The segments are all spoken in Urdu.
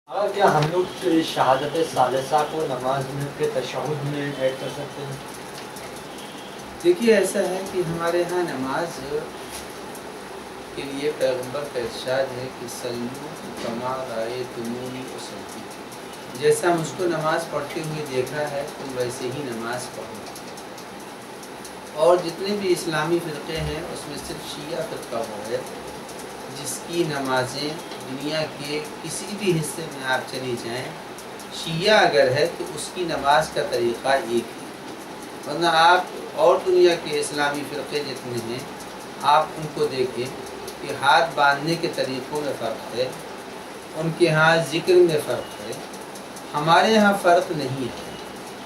کیا ہم لوگ شہادت ثالثہ کو نماز میں کے تشہد میں ایڈ کر سکتے ہیں؟ دیکھیے ایسا ہے کہ ہمارے ہاں نماز کے لیے پیغمبر کا ارشاد ہے کہ سلو کما رأیتمونی اصلی، جیسا مجھ کو نماز پڑھتے ہوئے دیکھا ہے تم ویسے ہی نماز پڑھو۔ اور جتنے بھی اسلامی فرقے ہیں اس میں صرف شیعہ فرقہ وہ ہے جس کی نمازیں دنیا کے کسی بھی حصے میں آپ چلی جائیں، شیعہ اگر ہے تو اس کی نماز کا طریقہ ایک ہے، ورنہ آپ اور دنیا کے اسلامی فرقے جتنے ہیں آپ ان کو دیکھیں کہ ہاتھ باندھنے کے طریقوں میں فرق ہے، ان کے ہاں ذکر میں فرق ہے، ہمارے ہاں فرق نہیں ہے،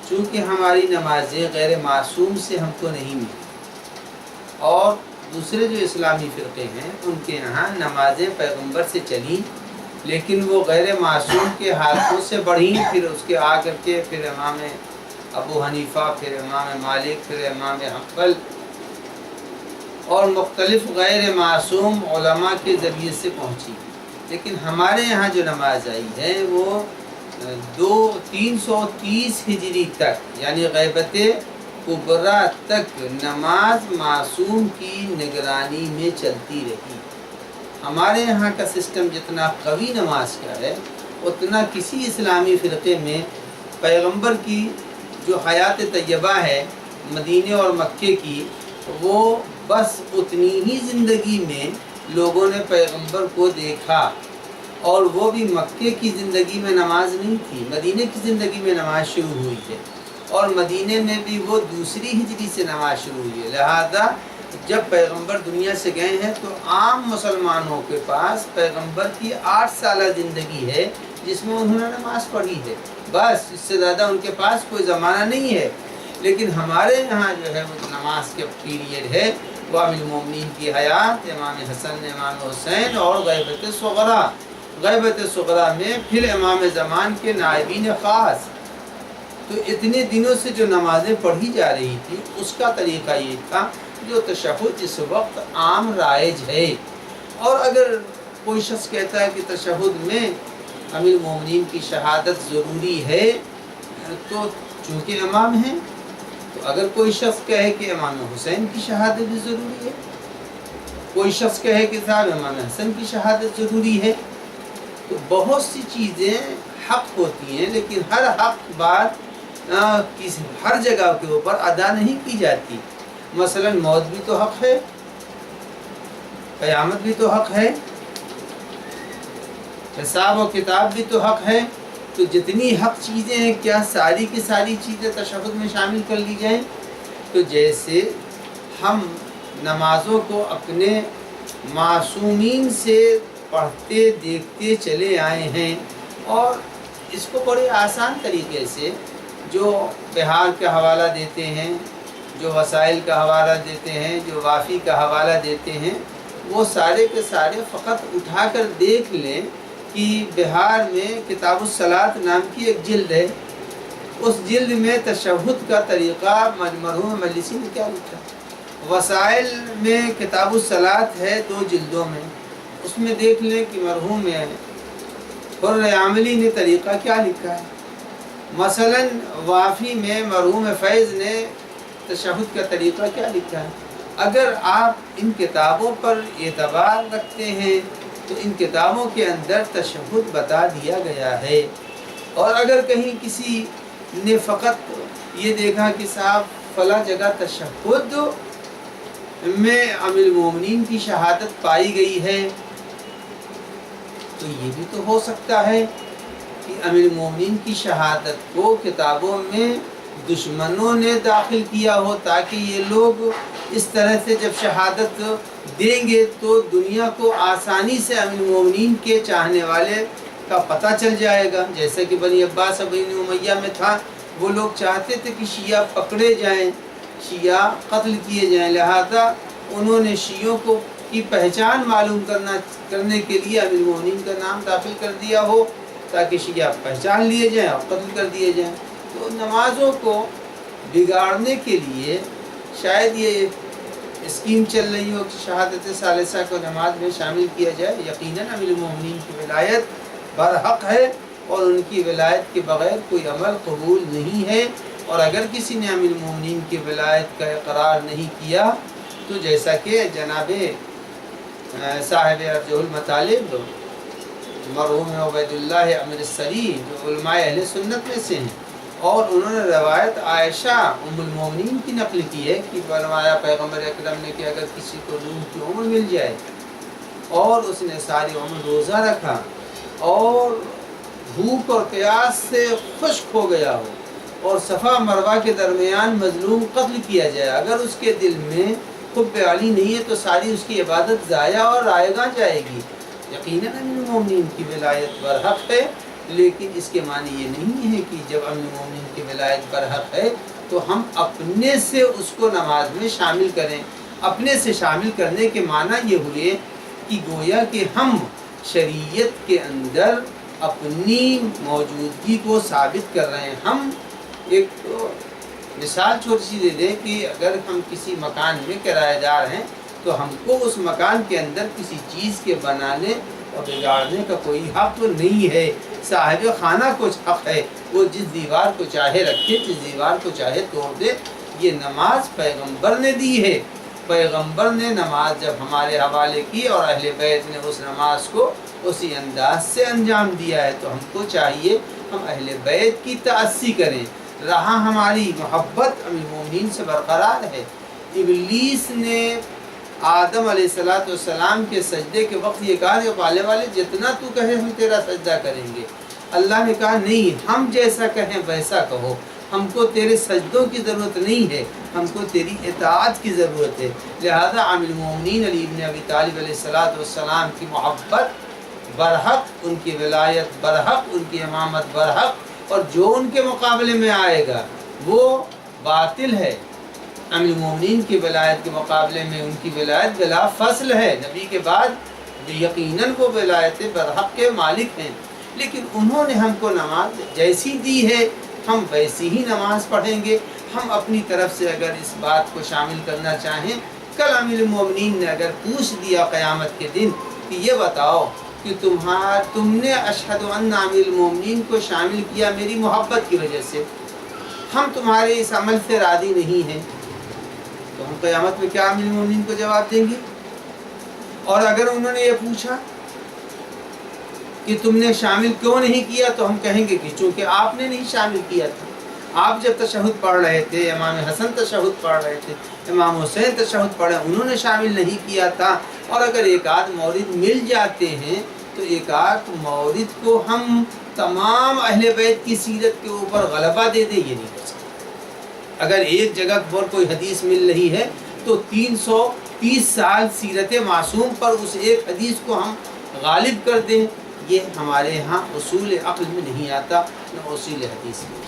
چونکہ ہماری نمازیں غیر معصوم سے ہم کو نہیں ملی۔ اور دوسرے جو اسلامی فرقے ہیں ان کے یہاں نمازیں پیغمبر سے چلیں لیکن وہ غیر معصوم کے ہاتھوں سے بڑھیں، پھر اس کے آ کر کے پھر امام ابو حنیفہ، پھر امام مالک، پھر امام حنبل اور مختلف غیر معصوم علماء کے ذریعے سے پہنچی۔ لیکن ہمارے یہاں جو نماز آئی ہے وہ 330 ہجری تک یعنی غیبت کبریٰ تک نماز معصوم کی نگرانی میں چلتی رہی۔ ہمارے یہاں کا سسٹم جتنا قوی نماز کا ہے اتنا کسی اسلامی فرقے میں پیغمبر کی جو حیات طیبہ ہے مدینے اور مکے کی، وہ بس اتنی ہی زندگی میں لوگوں نے پیغمبر کو دیکھا، اور وہ بھی مکے کی زندگی میں نماز نہیں تھی، مدینے کی زندگی میں نماز شروع ہوئی ہے، اور مدینے میں بھی وہ 2 ہجری سے نماز شروع ہوئی ہے۔ لہذا جب پیغمبر دنیا سے گئے ہیں تو عام مسلمانوں کے پاس پیغمبر کی 8 سالہ زندگی ہے جس میں انہوں نے نماز پڑھی ہے، بس اس سے زیادہ ان کے پاس کوئی زمانہ نہیں ہے۔ لیکن ہمارے یہاں جو ہے وہ نماز کے پیریڈ ہے وہ امیر المومنین کی حیات، امام حسن، امام حسین اور غیبت صغریٰ، غیبت صغریٰ میں پھر امام زمان کے نائبین خاص۔ تو اتنے دنوں سے جو نمازیں پڑھی جا رہی تھی اس کا طریقہ یہ تھا جو تشہد اس وقت عام رائج ہے۔ اور اگر کوئی شخص کہتا ہے کہ تشہد میں امیر المومنین کی شہادت ضروری ہے تو چونکہ امام ہیں، تو اگر کوئی شخص کہے کہ امام حسین کی شہادت بھی ضروری ہے، کوئی شخص کہے کہ صاحب امام حسن کی شہادت ضروری ہے، تو بہت سی چیزیں حق ہوتی ہیں لیکن ہر حق بات ہر جگہ کے اوپر ادا نہیں کی جاتی۔ مثلا موت بھی تو حق ہے، قیامت بھی تو حق ہے، حساب و کتاب بھی تو حق ہے، تو جتنی حق چیزیں ہیں کیا ساری کی ساری چیزیں تشہد میں شامل کر لی جائیں؟ تو جیسے ہم نمازوں کو اپنے معصومین سے پڑھتے دیکھتے چلے آئے ہیں، اور اس کو بڑے آسان طریقے سے جو بہار کا حوالہ دیتے ہیں، جو وسائل کا حوالہ دیتے ہیں، جو وافی کا حوالہ دیتے ہیں، وہ سارے کے سارے فقط اٹھا کر دیکھ لیں کہ بہار میں کتاب الصلاۃ نام کی ایک جلد ہے، اس جلد میں تشہد کا طریقہ مرحوم مجلسی نے کیا لکھا۔ وسائل میں کتاب الصلاۃ ہے 2 جلدوں میں، اس میں دیکھ لیں کہ مرحوم حر عاملی نے طریقہ کیا لکھا ہے۔ مثلا وافی میں مرحوم فیض نے تشہد کا طریقہ کیا لکھا ہے۔ اگر آپ ان کتابوں پر اعتبار رکھتے ہیں تو ان کتابوں کے اندر تشہد بتا دیا گیا ہے، اور اگر کہیں کسی نے فقط یہ دیکھا کہ صاحب فلاں جگہ تشہد میں امیر المومنین کی شہادت پائی گئی ہے، تو یہ بھی تو ہو سکتا ہے کہ امیر المومنین کی شہادت کو کتابوں میں دشمنوں نے داخل کیا ہو تاکہ یہ لوگ اس طرح سے جب شہادت دیں گے تو دنیا کو آسانی سے امیر المومنین کے چاہنے والے کا پتہ چل جائے گا، جیسے کہ بنی عباس اور بنی امیہ میں تھا۔ وہ لوگ چاہتے تھے کہ شیعہ پکڑے جائیں، شیعہ قتل کیے جائیں، لہذا انہوں نے شیعوں کو کی پہچان معلوم کرنے کے لیے امیر المومنین کا نام داخل کر دیا ہو تاکہ شیعہ پہچان لیے جائیں اور قتل کر دیے جائیں۔ تو نمازوں کو بگاڑنے کے لیے شاید یہ اسکیم چل رہی ہو کہ شہادت ثالثہ کو نماز میں شامل کیا جائے۔ یقیناً امیر المومنین کی ولایت برحق ہے، اور ان کی ولایت کے بغیر کوئی عمل قبول نہیں ہے۔ اور اگر کسی نے امیر المومنین کی ولایت کا اقرار نہیں کیا تو جیسا کہ جناب صاحب ارجح المطالب مرحوم عبید اللہ امیر السری جو علماء اہل سنت میں سے ہیں، اور انہوں نے روایت عائشہ ام المومنین کی نقل کی ہے کہ فرمایا پیغمبر اکرم نے کہ اگر کسی کو نوح کی عمر مل جائے اور اس نے ساری عمر روزہ رکھا اور بھوک اور پیاس سے خشک ہو گیا ہو اور صفا مروہ کے درمیان مظلوم قتل کیا جائے، اگر اس کے دل میں حب علی نہیں ہے تو ساری اس کی عبادت ضائع اور رائگاں جائے گی۔ یقیناً امیر المومنین کی ولایت برحق ہے، لیکن اس کے معنی یہ نہیں ہے کہ جب امیر المومنین کی ولایت برحق ہے تو ہم اپنے سے اس کو نماز میں شامل کریں۔ اپنے سے شامل کرنے کے معنی یہ ہوئے کہ گویا کہ ہم شریعت کے اندر اپنی موجودگی کو ثابت کر رہے ہیں۔ ہم ایک مثال چھوٹی سی دے دیں کہ اگر ہم کسی مکان میں کرایہ دار ہیں تو ہم کو اس مکان کے اندر کسی چیز کے بنانے اور بگاڑنے کا کوئی حق نہیں ہے۔ صاحب خانہ کو حق ہے، وہ جس دیوار کو چاہے رکھے، جس دیوار کو چاہے توڑ دے۔ یہ نماز پیغمبر نے دی ہے، پیغمبر نے نماز جب ہمارے حوالے کی اور اہل بیت نے اس نماز کو اسی انداز سے انجام دیا ہے، تو ہم کو چاہیے ہم اہل بیت کی تأسی کریں۔ رہا ہماری محبت امیر المومنین سے برقرار ہے۔ ابلیس نے آدم علیہ السلام کے سجدے کے وقت یہ کہا کہ پالے والے جتنا تو کہے ہم تیرا سجدہ کریں گے۔ اللہ نے کہا نہیں، ہم جیسا کہیں ویسا کہو، ہم کو تیرے سجدوں کی ضرورت نہیں ہے، ہم کو تیری اطاعت کی ضرورت ہے۔ لہذا امیر المومنین علی ابن ابی طالب علیہ السلام کی محبت برحق، ان کی ولایت برحق، ان کی امامت برحق، اور جو ان کے مقابلے میں آئے گا وہ باطل ہے۔ امیر المومنین کی ولایت کے مقابلے میں ان کی ولایت بلا فصل ہے، نبی کے بعد یقیناً وہ ولایت برحق کے مالک ہیں۔ لیکن انہوں نے ہم کو نماز جیسی دی ہے ہم ویسی ہی نماز پڑھیں گے۔ ہم اپنی طرف سے اگر اس بات کو شامل کرنا چاہیں، کل امیر المومنین نے اگر پوچھ دیا قیامت کے دن کہ یہ بتاؤ کہ تم نے اشہد ان امیر المومنین کو شامل کیا میری محبت کی وجہ سے، ہم تمہارے اس عمل سے راضی نہیں ہیں، تو ہم قیامت میں کیا امیر المومنین کو جواب دیں گے؟ اور اگر انہوں نے یہ پوچھا کہ تم نے شامل کیوں نہیں کیا، تو ہم کہیں گے کہ چونکہ آپ نے نہیں شامل کیا تھا۔ آپ جب تشہد پڑھ رہے تھے، امام حسن تشہد پڑھ رہے تھے، امام حسین تشہد پڑھے، انہوں نے شامل نہیں کیا تھا۔ اور اگر ایک آدھ مورد مل جاتے ہیں تو ایک آدھ مورد کو ہم تمام اہل بیت کی سیرت کے اوپر غلبہ دے دیں، یہ نہیں کر سکتے۔ اگر ایک جگہ پر کوئی حدیث مل رہی ہے تو 330 سال سیرت معصوم پر اس ایک حدیث کو ہم غالب کر دیں، یہ ہمارے ہاں اصول عقل میں نہیں آتا، نہ اصول حدیث میں